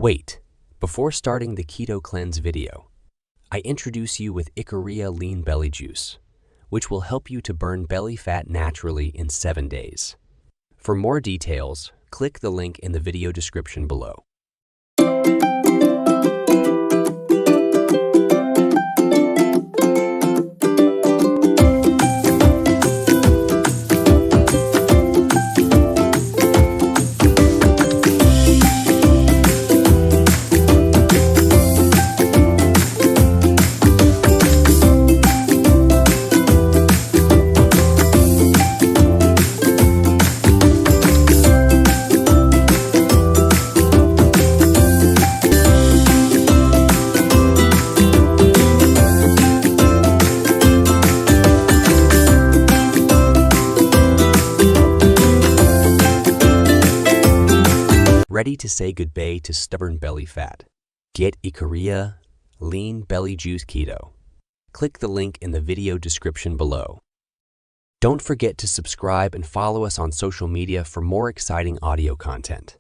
Wait, before starting the Keto Cleanse video, I introduce you with Ikaria Lean Belly Juice, which will help you to burn belly fat naturally in 7 days. For more details, click the link in the video description below. Ready to say goodbye to stubborn belly fat? Get Ikaria Lean Belly Juice Keto. Click the link in the video description below. Don't forget to subscribe and follow us on social media for more exciting audio content.